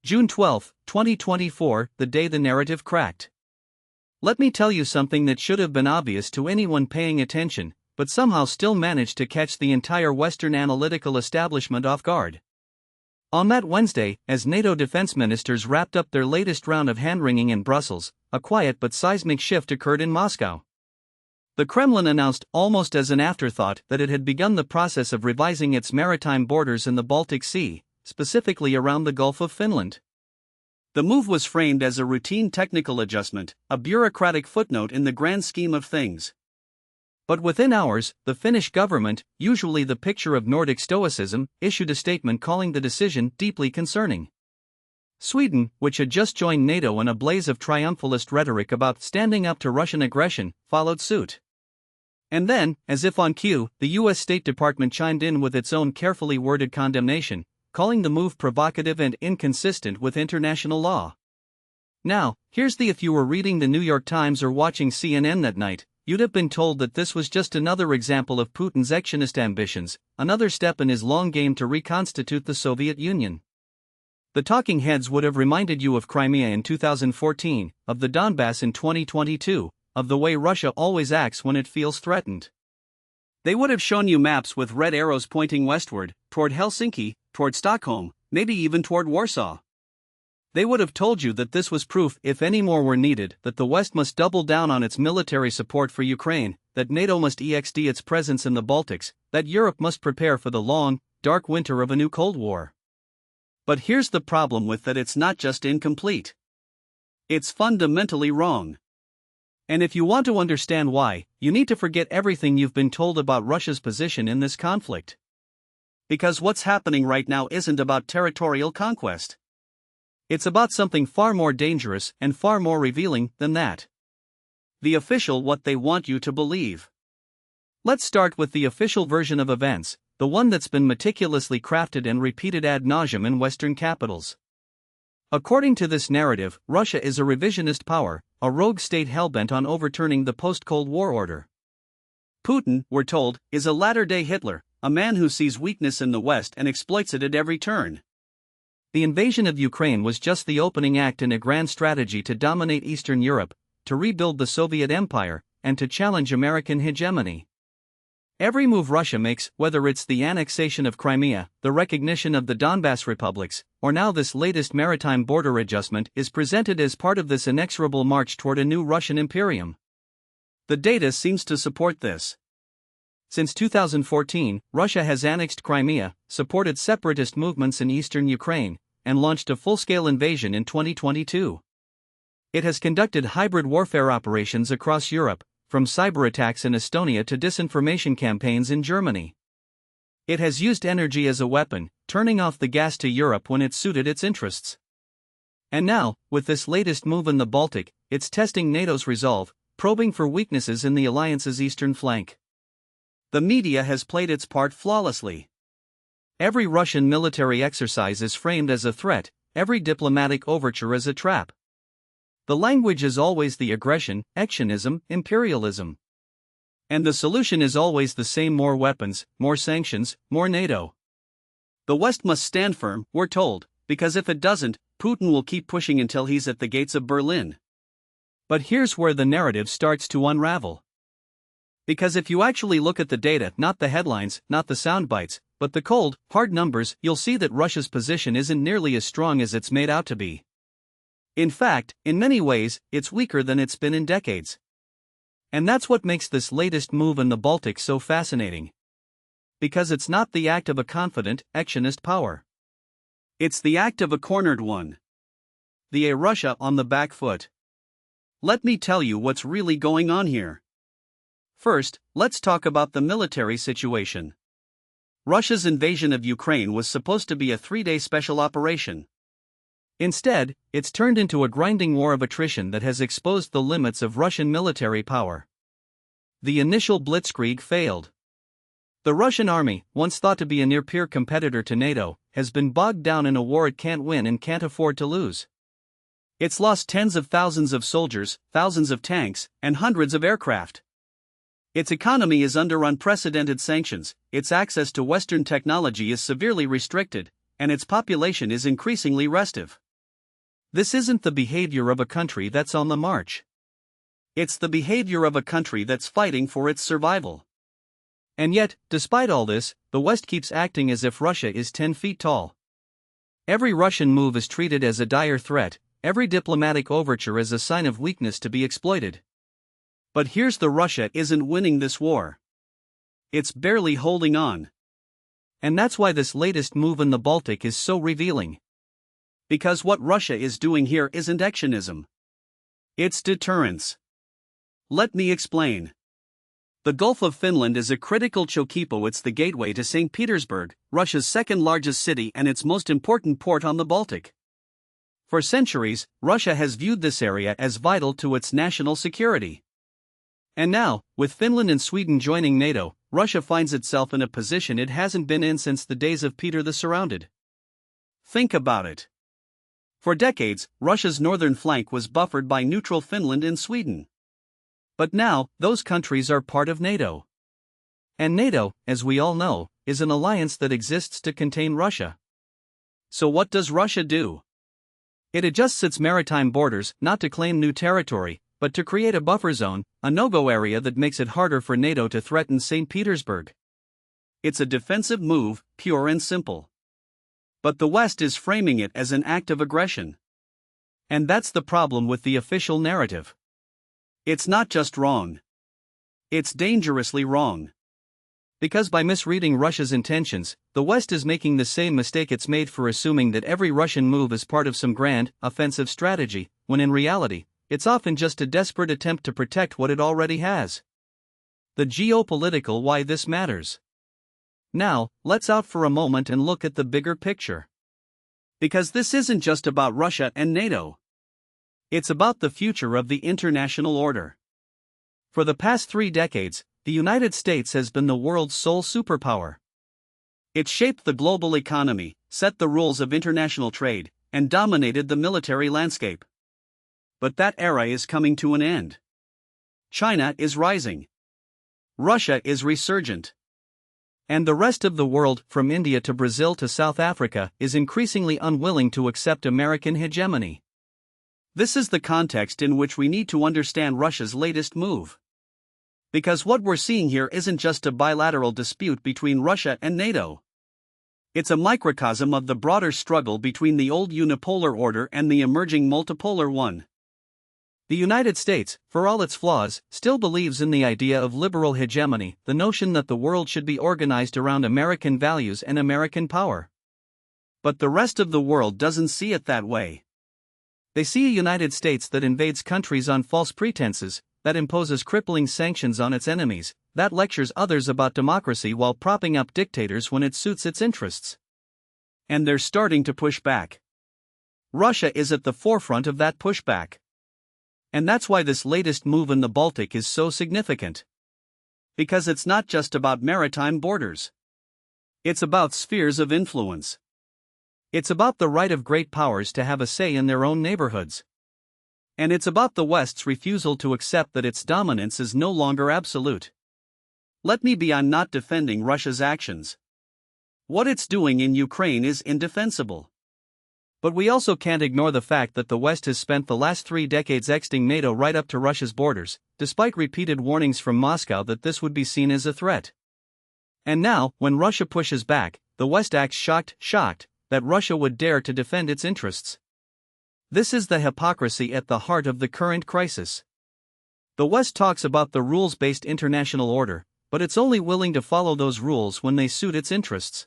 June 12, 2024, the day the narrative cracked. Let me tell you something that should have been obvious to anyone paying attention, but somehow still managed to catch the entire Western analytical establishment off guard. On that Wednesday, as NATO defense ministers wrapped up their latest round of hand-wringing in Brussels, a quiet but seismic shift occurred in Moscow. The Kremlin announced, almost as an afterthought, that it had begun the process of revising its maritime borders in the Baltic Sea, specifically around the Gulf of Finland. The move was framed as a routine technical adjustment, a bureaucratic footnote in the grand scheme of things. But within hours, the Finnish government, usually the picture of Nordic stoicism, issued a statement calling the decision deeply concerning. Sweden, which had just joined NATO in a blaze of triumphalist rhetoric about standing up to Russian aggression, followed suit. And then, as if on cue, the U.S. State Department chimed in with its own carefully worded condemnation, calling the move provocative and inconsistent with international law. Now, here's the: if you were reading the New York Times or watching CNN that night, you'd have been told that this was just another example of Putin's actionist ambitions, another step in his long game to reconstitute the Soviet Union. The talking heads would have reminded you of Crimea in 2014, of the Donbass in 2022, of the way Russia always acts when it feels threatened. They would have shown you maps with red arrows pointing westward, toward Helsinki, toward Stockholm, maybe even toward Warsaw. They would have told you that this was proof, if any more were needed, that the West must double down on its military support for Ukraine, that NATO must extend its presence in the Baltics, that Europe must prepare for the long, dark winter of a new Cold War. But here's the problem with that: it's not just incomplete. It's fundamentally wrong. And if you want to understand why, you need to forget everything you've been told about Russia's position in this conflict. Because what's happening right now isn't about territorial conquest. It's about something far more dangerous and far more revealing than that. The official what they want you to believe. Let's start with the official version of events, the one that's been meticulously crafted and repeated ad nauseum in Western capitals. According to this narrative, Russia is a revisionist power, a rogue state hellbent on overturning the post-Cold War order. Putin, we're told, is a latter-day Hitler, a man who sees weakness in the West and exploits it at every turn. The invasion of Ukraine was just the opening act in a grand strategy to dominate Eastern Europe, to rebuild the Soviet Empire, and to challenge American hegemony. Every move Russia makes, whether it's the annexation of Crimea, the recognition of the Donbass republics, or now this latest maritime border adjustment, is presented as part of this inexorable march toward a new Russian imperium. The data seems to support this. Since 2014, Russia has annexed Crimea, supported separatist movements in eastern Ukraine, and launched a full-scale invasion in 2022. It has conducted hybrid warfare operations across Europe, from cyber attacks in Estonia to disinformation campaigns in Germany. It has used energy as a weapon, turning off the gas to Europe when it suited its interests. And now, with this latest move in the Baltic, it's testing NATO's resolve, probing for weaknesses in the alliance's eastern flank. The media has played its part flawlessly. Every Russian military exercise is framed as a threat, every diplomatic overture as a trap. The language is always the aggression, actionism, imperialism. And the solution is always the same: more weapons, more sanctions, more NATO. The West must stand firm, we're told, because if it doesn't, Putin will keep pushing until he's at the gates of Berlin. But here's where the narrative starts to unravel. Because if you actually look at the data, not the headlines, not the sound bites, but the cold, hard numbers, you'll see that Russia's position isn't nearly as strong as it's made out to be. In fact, in many ways, it's weaker than it's been in decades. And that's what makes this latest move in the Baltic so fascinating. Because it's not the act of a confident, actionist power. It's the act of a cornered one. The Russia on the back foot. Let me tell you what's really going on here. First, let's talk about the military situation. Russia's invasion of Ukraine was supposed to be a 3-day special operation. Instead, it's turned into a grinding war of attrition that has exposed the limits of Russian military power. The initial blitzkrieg failed. The Russian army, once thought to be a near-peer competitor to NATO, has been bogged down in a war it can't win and can't afford to lose. It's lost tens of thousands of soldiers, thousands of tanks, and hundreds of aircraft. Its economy is under unprecedented sanctions, its access to Western technology is severely restricted, and its population is increasingly restive. This isn't the behavior of a country that's on the march. It's the behavior of a country that's fighting for its survival. And yet, despite all this, the West keeps acting as if Russia is 10 feet tall. Every Russian move is treated as a dire threat, every diplomatic overture as a sign of weakness to be exploited. But here's the Russia isn't winning this war. It's barely holding on. And that's why this latest move in the Baltic is so revealing. Because what Russia is doing here isn't actionism. It's deterrence. Let me explain. The Gulf of Finland is a critical chokepo. It's the gateway to St. Petersburg, Russia's second largest city and its most important port on the Baltic. For centuries, Russia has viewed this area as vital to its national security. And now, with Finland and Sweden joining NATO, Russia finds itself in a position it hasn't been in since the days of Peter the Surrounded. Think about it. For decades, Russia's northern flank was buffered by neutral Finland and Sweden. But now, those countries are part of NATO. And NATO, as we all know, is an alliance that exists to contain Russia. So what does Russia do? It adjusts its maritime borders, not to claim new territory, but to create a buffer zone, a no-go area that makes it harder for NATO to threaten St. Petersburg. It's a defensive move, pure and simple. But the West is framing it as an act of aggression. And that's the problem with the official narrative. It's not just wrong. It's dangerously wrong. Because by misreading Russia's intentions, the West is making the same mistake it's made for assuming that every Russian move is part of some grand, offensive strategy, when in reality, it's often just a desperate attempt to protect what it already has. The geopolitical why this matters. Now, let's out for a moment and look at the bigger picture. Because this isn't just about Russia and NATO. It's about the future of the international order. For the past 3 decades, the United States has been the world's sole superpower. It shaped the global economy, set the rules of international trade, and dominated the military landscape. But that era is coming to an end. China is rising. Russia is resurgent. And the rest of the world, from India to Brazil to South Africa, is increasingly unwilling to accept American hegemony. This is the context in which we need to understand Russia's latest move. Because what we're seeing here isn't just a bilateral dispute between Russia and NATO. It's a microcosm of the broader struggle between the old unipolar order and the emerging multipolar one. The United States, for all its flaws, still believes in the idea of liberal hegemony, the notion that the world should be organized around American values and American power. But the rest of the world doesn't see it that way. They see a United States that invades countries on false pretenses, that imposes crippling sanctions on its enemies, that lectures others about democracy while propping up dictators when it suits its interests. And they're starting to push back. Russia is at the forefront of that pushback. And that's why this latest move in the Baltic is so significant. Because it's not just about maritime borders. It's about spheres of influence. It's about the right of great powers to have a say in their own neighborhoods. And it's about the West's refusal to accept that its dominance is no longer absolute. Let me be, I'm not defending Russia's actions. What it's doing in Ukraine is indefensible. But we also can't ignore the fact that the West has spent the last 3 decades extending NATO right up to Russia's borders, despite repeated warnings from Moscow that this would be seen as a threat. And now, when Russia pushes back, the West acts shocked, that Russia would dare to defend its interests. This is the hypocrisy at the heart of the current crisis. The West talks about the rules-based international order, but it's only willing to follow those rules when they suit its interests.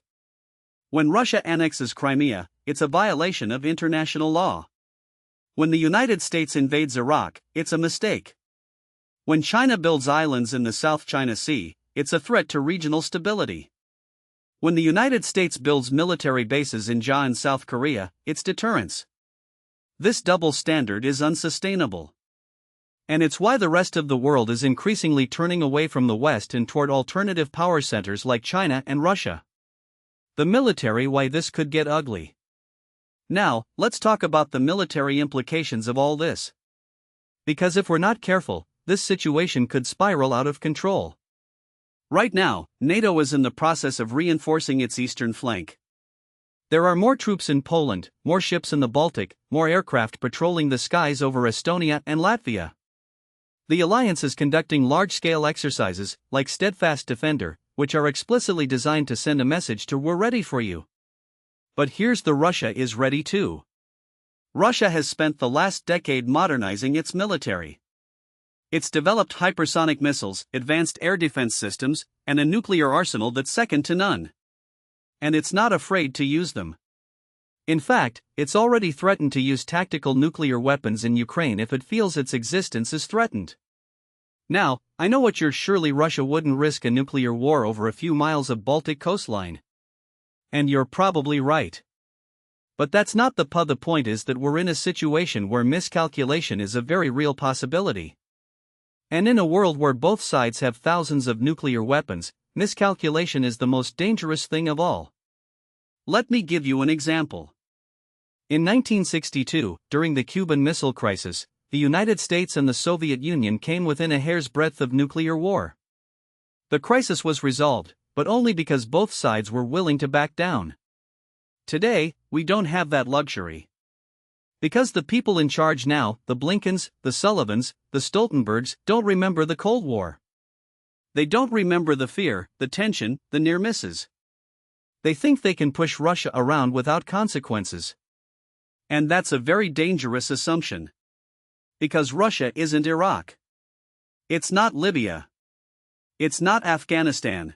When Russia annexes Crimea, it's a violation of international law. When the United States invades Iraq, it's a mistake. When China builds islands in the South China Sea, it's a threat to regional stability. When the United States builds military bases in JA in South Korea, it's deterrence. This double standard is unsustainable. And it's why the rest of the world is increasingly turning away from the West and toward alternative power centers like China and Russia. The military, why this could get ugly. Now, let's talk about the military implications of all this. Because if we're not careful, this situation could spiral out of control. Right now, NATO is in the process of reinforcing its eastern flank. There are more troops in Poland, more ships in the Baltic, more aircraft patrolling the skies over Estonia and Latvia. The alliance is conducting large-scale exercises, like Steadfast Defender, which are explicitly designed to send a message to "we're ready for you." But here's the Russia is ready too. Russia has spent the last decade modernizing its military. It's developed hypersonic missiles, advanced air defense systems, and a nuclear arsenal that's second to none. And it's not afraid to use them. In fact, it's already threatened to use tactical nuclear weapons in Ukraine if it feels its existence is threatened. Now, I know what you're surely Russia wouldn't risk a nuclear war over a few miles of Baltic coastline. And you're probably right. But that's not the point is that we're in a situation where miscalculation is a very real possibility. And in a world where both sides have thousands of nuclear weapons, miscalculation is the most dangerous thing of all. Let me give you an example. In 1962, during the Cuban Missile Crisis, the United States and the Soviet Union came within a hair's breadth of nuclear war. The crisis was resolved, but only because both sides were willing to back down. Today, we don't have that luxury. Because the people in charge now, the Blinkens, the Sullivans, the Stoltenbergs, don't remember the Cold War. They don't remember the fear, the tension, the near misses. They think they can push Russia around without consequences. And that's a very dangerous assumption. Because Russia isn't Iraq. It's not Libya. It's not Afghanistan.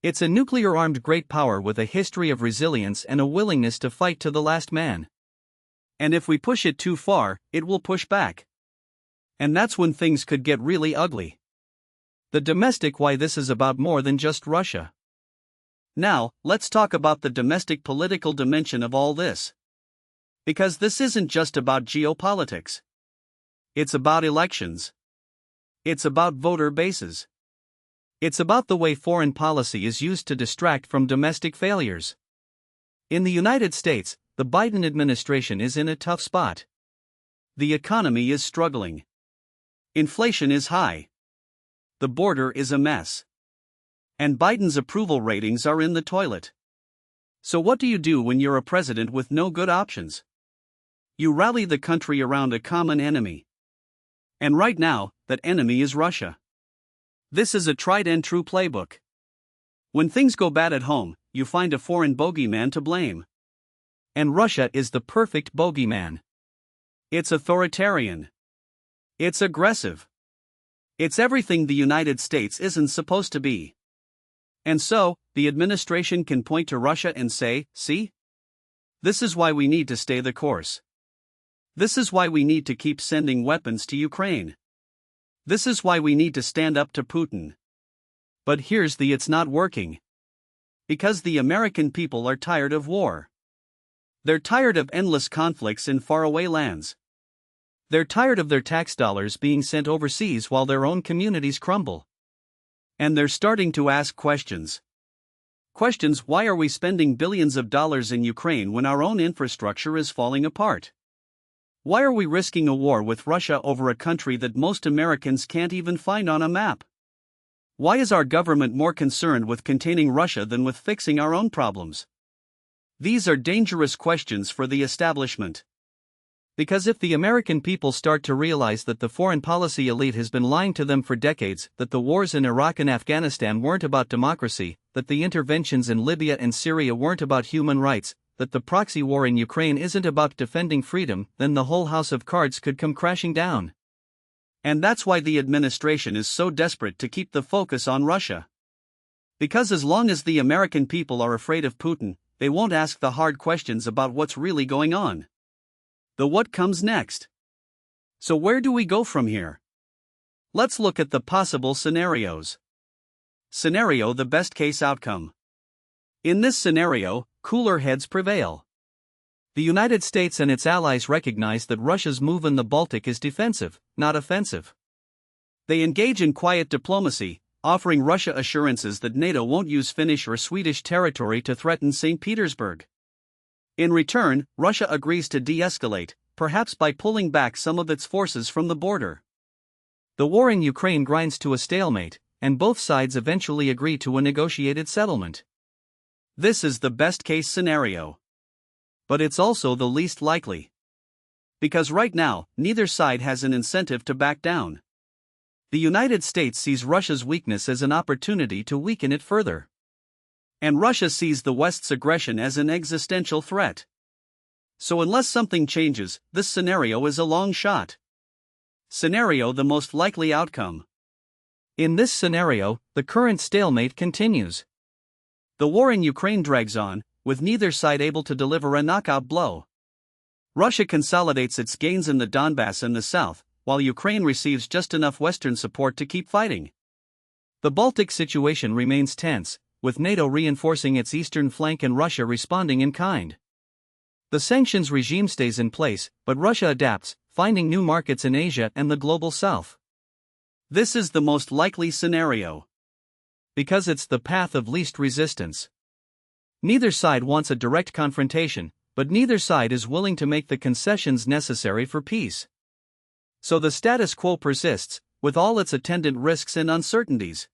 It's a nuclear-armed great power with a history of resilience and a willingness to fight to the last man. And if we push it too far, it will push back. And that's when things could get really ugly. The domestic why this is about more than just Russia. Now, let's talk about the domestic political dimension of all this. Because this isn't just about geopolitics. It's about elections. It's about voter bases. It's about the way foreign policy is used to distract from domestic failures. In the United States, the Biden administration is in a tough spot. The economy is struggling. Inflation is high. The border is a mess. And Biden's approval ratings are in the toilet. So what do you do when you're a president with no good options? You rally the country around a common enemy. And right now, that enemy is Russia. This is a tried and true playbook. When things go bad at home, you find a foreign bogeyman to blame. And Russia is the perfect bogeyman. It's authoritarian. It's aggressive. It's everything the United States isn't supposed to be. And so, the administration can point to Russia and say, see? This is why we need to stay the course. This is why we need to keep sending weapons to Ukraine. This is why we need to stand up to Putin. But here's the it's not working. Because the American people are tired of war. They're tired of endless conflicts in faraway lands. They're tired of their tax dollars being sent overseas while their own communities crumble. And they're starting to ask questions. Questions: why are we spending billions of dollars in Ukraine when our own infrastructure is falling apart? Why are we risking a war with Russia over a country that most Americans can't even find on a map? Why is our government more concerned with containing Russia than with fixing our own problems? These are dangerous questions for the establishment. Because if the American people start to realize that the foreign policy elite has been lying to them for decades, that the wars in Iraq and Afghanistan weren't about democracy, that the interventions in Libya and Syria weren't about human rights, that the proxy war in Ukraine isn't about defending freedom, then the whole house of cards could come crashing down. And that's why the administration is so desperate to keep the focus on Russia. Because as long as the American people are afraid of Putin, they won't ask the hard questions about what's really going on. The what comes next. So where do we go from here? Let's look at the possible scenarios. Scenario: the best case outcome. In this scenario, cooler heads prevail. The United States and its allies recognize that Russia's move in the Baltic is defensive, not offensive. They engage in quiet diplomacy, offering Russia assurances that NATO won't use Finnish or Swedish territory to threaten St. Petersburg. In return, Russia agrees to de-escalate, perhaps by pulling back some of its forces from the border. The war in Ukraine grinds to a stalemate, and both sides eventually agree to a negotiated settlement. This is the best-case scenario. But it's also the least likely. Because right now, neither side has an incentive to back down. The United States sees Russia's weakness as an opportunity to weaken it further. And Russia sees the West's aggression as an existential threat. So unless something changes, this scenario is a long shot. Scenario: the most likely outcome. In this scenario, the current stalemate continues. The war in Ukraine drags on, with neither side able to deliver a knockout blow. Russia consolidates its gains in the Donbass and the south, while Ukraine receives just enough Western support to keep fighting. The Baltic situation remains tense, with NATO reinforcing its eastern flank and Russia responding in kind. The sanctions regime stays in place, but Russia adapts, finding new markets in Asia and the global south. This is the most likely scenario. Because it's the path of least resistance. Neither side wants a direct confrontation, but neither side is willing to make the concessions necessary for peace. So the status quo persists, with all its attendant risks and uncertainties.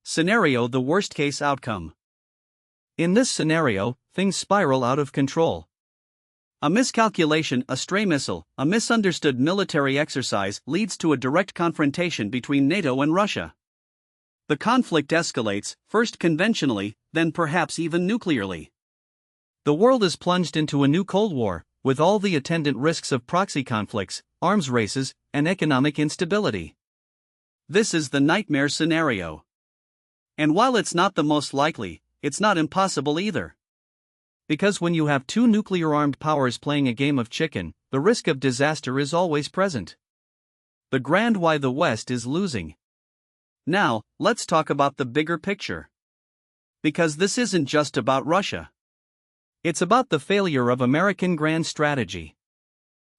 Scenario: the worst-case outcome. In this scenario, things spiral out of control. A miscalculation, a stray missile, a misunderstood military exercise leads to a direct confrontation between NATO and Russia. The conflict escalates, first conventionally, then perhaps even nuclearly. The world is plunged into a new Cold War, with all the attendant risks of proxy conflicts, arms races, and economic instability. This is the nightmare scenario. And while it's not the most likely, it's not impossible either. Because when you have two nuclear-armed powers playing a game of chicken, the risk of disaster is always present. The grand why the West is losing. Now, let's talk about the bigger picture. Because this isn't just about Russia. It's about the failure of American grand strategy.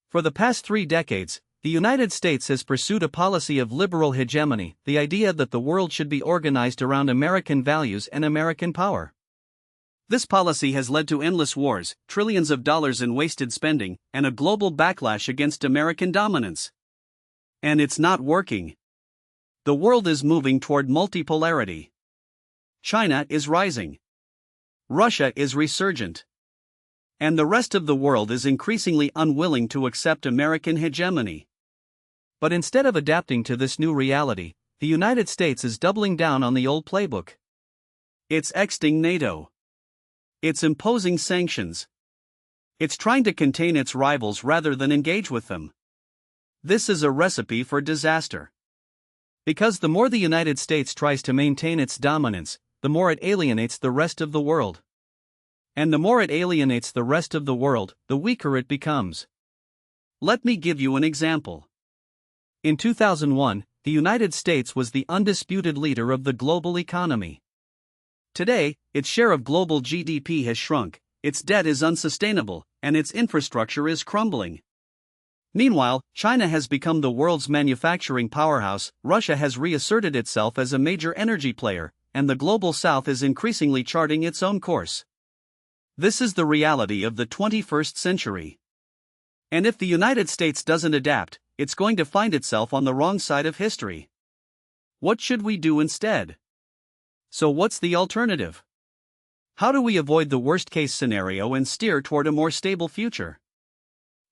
For the past 3 decades, the United States has pursued a policy of liberal hegemony, the idea that the world should be organized around American values and American power. This policy has led to endless wars, trillions of dollars in wasted spending, and a global backlash against American dominance. And it's not working. The world is moving toward multipolarity. China is rising. Russia is resurgent. And the rest of the world is increasingly unwilling to accept American hegemony. But instead of adapting to this new reality, the United States is doubling down on the old playbook. It's exiting NATO. It's imposing sanctions. It's trying to contain its rivals rather than engage with them. This is a recipe for disaster. Because the more the United States tries to maintain its dominance, the more it alienates the rest of the world. And the more it alienates the rest of the world, the weaker it becomes. Let me give you an example. In 2001, the United States was the undisputed leader of the global economy. Today, its share of global GDP has shrunk, its debt is unsustainable, and its infrastructure is crumbling. Meanwhile, China has become the world's manufacturing powerhouse, Russia has reasserted itself as a major energy player, and the global south is increasingly charting its own course. This is the reality of the 21st century. And if the United States doesn't adapt, it's going to find itself on the wrong side of history. What should we do instead? So what's the alternative? How do we avoid the worst-case scenario and steer toward a more stable future?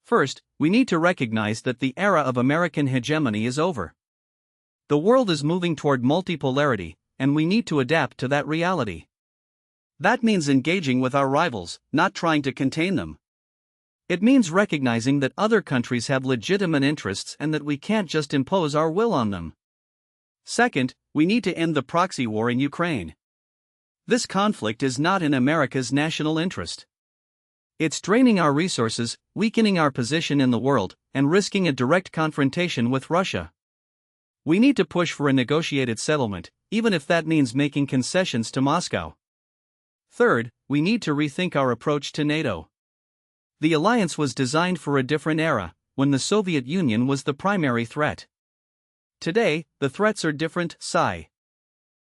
First, we need to recognize that the era of American hegemony is over. The world is moving toward multipolarity, and we need to adapt to that reality. That means engaging with our rivals, not trying to contain them. It means recognizing that other countries have legitimate interests and that we can't just impose our will on them. Second, we need to end the proxy war in Ukraine. This conflict is not in America's national interest. It's draining our resources, weakening our position in the world, and risking a direct confrontation with Russia. We need to push for a negotiated settlement, even if that means making concessions to Moscow. Third, we need to rethink our approach to NATO. The alliance was designed for a different era, when the Soviet Union was the primary threat. Today, the threats are different, sigh.